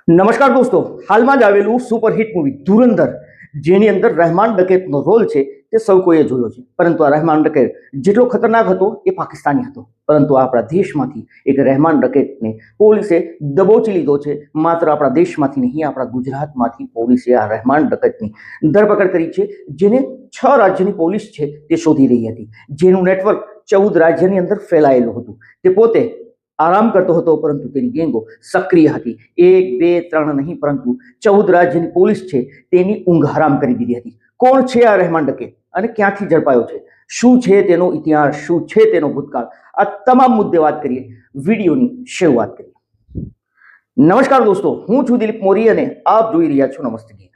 નમસ્કાર દોસ્તો, હાલમાં જ આવેલું સુપરહિટ મૂવી ધુરંધર, જેની અંદર રહેમાન ડકેતનો રોલ છે તે સૌ કોઈએ જોયો છે. પરંતુ આ રહેમાન ડકેત જેટલો ખતરનાક હતો એ પાકિસ્તાની હતો. પરંતુ આપણા દેશમાંથી એક રહેમાન ડકેતને પોલીસે દબોચી લીધો છે. માત્ર આપણા દેશમાંથી નહીં, આપણા ગુજરાતમાંથી પોલીસે આ રહેમાન ડકેતની ધરપકડ કરી છે, જેને 6 રાજ્યની પોલીસ છે તે શોધી રહી હતી. જેનું નેટવર્ક 14 રાજ્યની અંદર ફેલાયેલું હતું. તે પોતે આરામ કરતો હતો, પરંતુ તેની ગેંગો સક્રિય હતી. 1, 2, 3 નહીં, પરંતુ 14 રાજ્યની પોલીસ છે તેની ઊંઘ હરામ કરી દીધી હતી. કોણ છે આ રહેમાન ડકેત અને ક્યાંથી ઝડપાયો છે? શું છે તેનો ઇતિહાસ? શું છે તેનો ભૂતકાળ? આ તમામ મુદ્દે વાત કરીએ. વિડીયોની શરૂઆત કરીએ. નમસ્કાર દોસ્તો, હું છું દિલીપ મોરી અને આપ જોઈ રહ્યા છો નમસ્તે ગીત.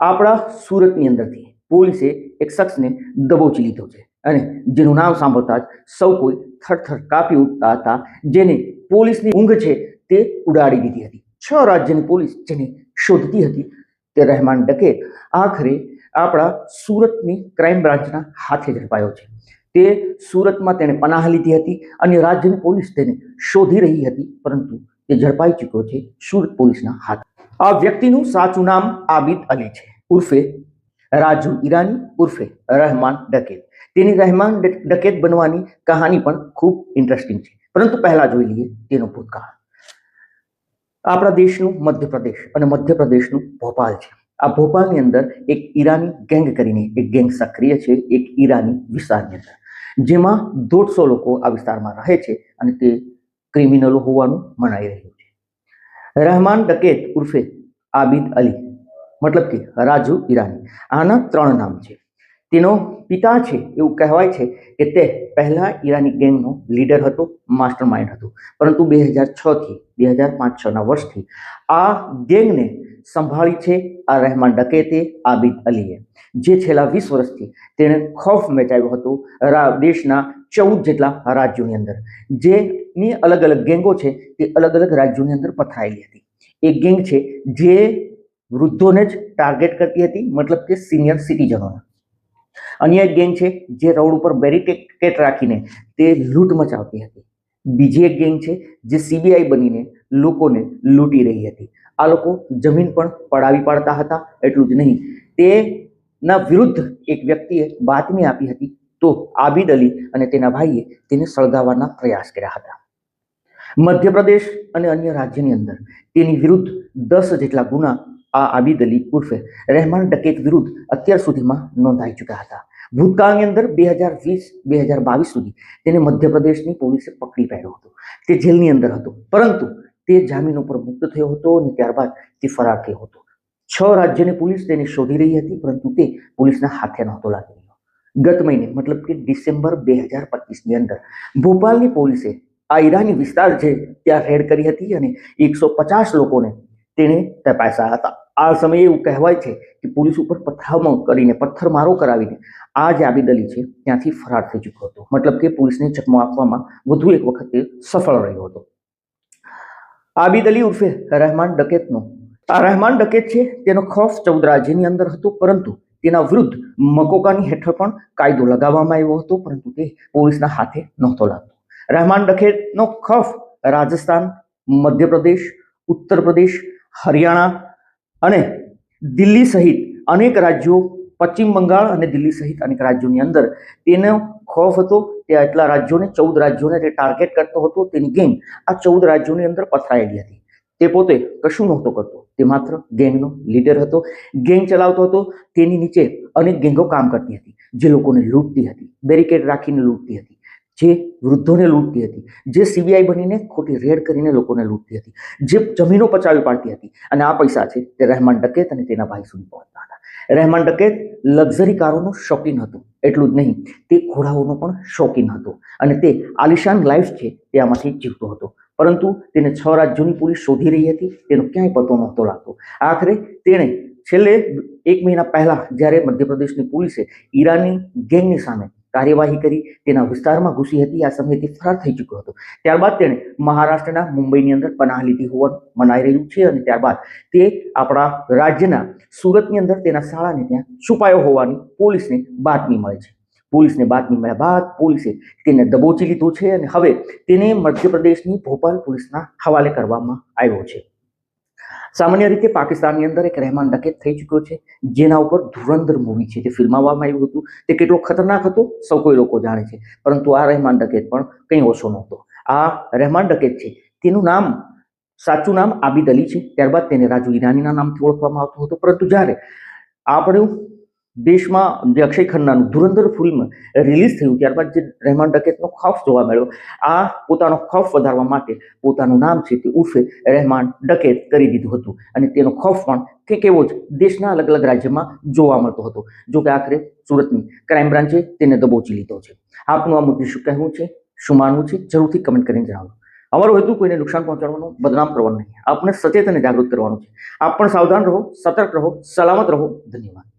આપણા સુરતની અંદરથી પોલીસે એક શખ્સને દબોચી લીધો છે અને જેનું નામ સાંભળતા જ સૌ કોઈ થરથર કાપી ઉઠતા હતા. જેને પોલીસની ઊંઘ છે તે ઉડાડી દીધી હતી. 6 રાજ્યની પોલીસ જેને શોધતી હતી તે રહેમાન ડકેત આખરે આપણા સુરતની ક્રાઇમ બ્રાન્ચના હાથે ઝડપાયો છે. તે સુરતમાં તેણે પનાહ લીધી હતી. અન્ય રાજ્યની પોલીસ તેને શોધી રહી હતી, પરંતુ તે ઝડપાઈ ચૂક્યો છે સુરત પોલીસના હાથ. આ વ્યક્તિનું સાચું નામ આબિદ અલી છે, ઉર્ફે રાજુ ઈરાની, ઉર્ફે રહેમાન ડકેત. તેની રહેમાન ડકેત બનવાની કહાની પણ ખૂબ ઇન્ટરેસ્ટિંગ છે. પરંતુ પહેલા જોઈ લઈએ તેનો ભૂતકાળ. આપણા દેશનું મધ્યપ્રદેશ અને મધ્યપ્રદેશનું ભોપાલ છે. આ ભોપાલની અંદર એક ઈરાની ગેંગ કરીને એક ગેંગ સક્રિય છે, એક ઈરાની વિસ્તારની અંદર, જેમાં 150 લોકો આ વિસ્તારમાં રહે છે અને તે ક્રિમિનલો હોવાનું મનાઈ રહ્યું છે. રહેમાન ડકેત ઉર્ફે આબિદ અલી, મતલબ કે રાજુ ઈરાની, આના 3 નામ છે. તેનો પિતા છે એવું કહેવાય છે કે તે પહેલા ઈરાની ગેંગનો લીડર હતો, માસ્ટર માઇન્ડ હતો. પરંતુ 2006 થી 2005-6ના વર્ષથી આ ગેંગને સંભાળી છે આ રહેમાન ડકેતે, આબિદ અલીએ, જે છેલ્લા 20 વર્ષથી તેણે ખૌફ મચાવ્યો હતો દેશના 14 જેટલા રાજ્યોની અંદર. જેની અલગ અલગ ગેંગો છે તે અલગ અલગ રાજ્યોની અંદર પથરાયેલી હતી. એક ગેંગ છે જે વૃદ્ધોને જ ટાર્ગેટ કરતી હતી, મતલબ કે સિનિયર સિટીઝનોને. અન્ય એક ગેંગ છે જે રોડ ઉપર બેરિકેડ રાખીને તે લૂંટ મચાવતી હતી. બીજી એક ગેંગ છે જે સીબીઆઈ બનીને લોકોને લૂંટી રહી હતી. આ લોકો જમીન પણ પડાવી પાડતા હતા. એટલું જ નહીં, તેના વિરુદ્ધ એક વ્યક્તિએ બાતમી આપી હતી, તો આબિદ અલી અને તેના ભાઈએ તેને સળગાવવાના પ્રયાસ કર્યા હતા. મધ્યપ્રદેશ અને અન્ય રાજ્યની અંદર તેની વિરુદ્ધ 10 જેટલા ગુના આ આબિદ અલી ઉર્ફે રહેમાન ડકેત વિરુદ્ધ અત્યાર સુધીમાં નોંધાઈ ચૂક્યા હતા. ભૂતકાળની અંદર 2020-2022 સુધી તેને મધ્યપ્રદેશની પોલીસે પકડી પાડ્યો હતો. તે જેલની અંદર હતો, પરંતુ તે જામીન ઉપર મુક્ત થયો હતો અને ત્યારબાદ તે ફરાર થયો હતો. 6 રાજ્યની પોલીસ તેને શોધી રહી હતી, પરંતુ તે પોલીસના હાથે નહોતો લાગી રહ્યો. ગત મહિને, મતલબ કે ડિસેમ્બર 2025ની અંદર ભોપાલની પોલીસે આ ઈરાની વિસ્તાર છે ત્યાં રેડ કરી હતી અને 150 લોકોને તેને તપાસ્યા હતા. આ સમયે એવું કહેવાય છે કે પોલીસ ઉપર પથ્થરમારો કરાવીને આ જે આબિદ અલી છે ત્યાંથી ફરાર થઈ ચૂક્યો હતો. મતલબ કે પોલીસને ચકમો આપવામાં વધુ એક વખત તે સફળ રહ્યો હતો. આબિદ અલી ઉર્ફે રહેમાન ડકેતનો આ રહેમાન ડકેત છે તેનો ખૌફ 14 રાજ્યની અંદર હતો, પરંતુ તેના વિરુદ્ધ મકોકાની હેઠળ પણ કાયદો લગાવવામાં આવ્યો હતો, પરંતુ તે પોલીસના હાથે નહોતો લાગતો. રહેમાન ડકેતનો ખૌફ રાજસ્થાન, મધ્યપ્રદેશ, ઉત્તર પ્રદેશ, હરિયાણા અને દિલ્હી સહિત અનેક રાજ્યો, પશ્ચિમ બંગાળ અને દિલ્હી સહિત અનેક રાજ્યોની અંદર તેનો ખૌફ હતો. તે એટલા રાજ્યોને, 14 રાજ્યોને તે ટાર્ગેટ કરતો હતો. તેની ગેંગ આ 14 રાજ્યોની અંદર પથરાયેલી હતી. તે પોતે કશું નહોતો કરતો, તે માત્ર ગેંગનો લીડર હતો, ગેંગ ચલાવતો હતો. તેની નીચે અનેક ગેંગો કામ કરતી હતી, જે લોકોને લૂંટતી હતી, બેરિકેડ રાખીને લૂંટતી હતી, જે વૃદ્ધોને લૂંટતી હતી, જે સીબીઆઈ બનીને ખોટી રેડ કરીને લોકોને લૂંટતી હતી, જે જમીનો પચાવી પાડતી હતી. અને આ પૈસા છે તે રહેમાન ડકેત અને તેના ભાઈ સુધી પહોંચતા હતા. રહેમાન ડકેત લક્ઝરી કારોનો શોખીન હતો. એટલું જ નહીં, તે ઘોડાઓનો પણ શોખીન હતો અને તે આલિશાન લાઈફ છે તે આમાંથી જીવતો હતો. પરંતુ તેને 6 રાજ્યોની પોલીસ શોધી રહી હતી, તેનો ક્યાંય પતો નહોતો લાગતો. આખરે તેણે છેલ્લે 1 મહિના પહેલા જ્યારે મધ્યપ્રદેશની પોલીસે ઈરાની ગેંગની સામે કાર્યવાહી કરી, તેના વિસ્તારમાં ઘૂસી હતી, આ સમયે તે ફરાર થઈ ચૂક્યો હતો. ત્યારબાદ તેણે મહારાષ્ટ્રના મુંબઈની અંદર પનાહ લીધી હોવાનું મનાઈ રહ્યું છે અને ત્યારબાદ તે આપણા રાજ્યના સુરતની અંદર તેના શાળાને ત્યાં છુપાયો હોવાની પોલીસને બાતમી મળે છે. પોલીસને બાતમી મળ્યા બાદ પોલીસે તેને દબોચી લીધો છે અને હવે તેને મધ્યપ્રદેશની ભોપાલ પોલીસના હવાલે કરવામાં આવ્યો છે. સામાન્ય રીતે પાકિસ્તાનની અંદર એક રહેમાન ડકેત થઈ ચૂક્યો છે, જેના ઉપર ધુરંધર મૂવી છે તે ફિલ્માવવામાં આવ્યું હતું. તે કેટલો ખતરનાક હતો સૌ કોઈ લોકો જાણે છે, પરંતુ આ રહેમાન ડકેત પણ કંઈ ઓછો નહોતો. આ રહેમાન ડકેત છે તેનું નામ, સાચું નામ આબિદ અલી છે. ત્યારબાદ તેને રાજુ ઈરાનીના નામથી ઓળખવામાં આવતું હતું. પરંતુ જ્યારે આપણું દેશમાં જે અક્ષય ખન્નાનું ધુરંધર ફિલ્મ રિલીઝ થયું ત્યારબાદ જે રહેમાન ડકેતનો ખૌફ જોવા મળ્યો, આ પોતાનો ખૌફ વધારવા માટે પોતાનું નામ છે તે ઉર્ફે રહેમાન ડકેત કરી દીધું હતું. અને તેનો ખૌફ પણ કંઈક એવો જ દેશના અલગ અલગ રાજ્યમાં જોવા મળતો હતો. જો કે આખરે સુરતની ક્રાઇમ બ્રાન્ચે તેને દબોચી લીધો છે. આપનું આ મુદ્દે શું કહેવું છે, શું માનવું છે, જરૂરથી કમેન્ટ કરીને જણાવો. અમારો હેતુ કોઈને નુકસાન પહોંચાડવાનો, બદનામ કરવાનો નહીં. આપને સચેત અને જાગૃત કરવાનું છે. આપ પણ સાવધાન રહો, સતર્ક રહો, સલામત રહો. ધન્યવાદ.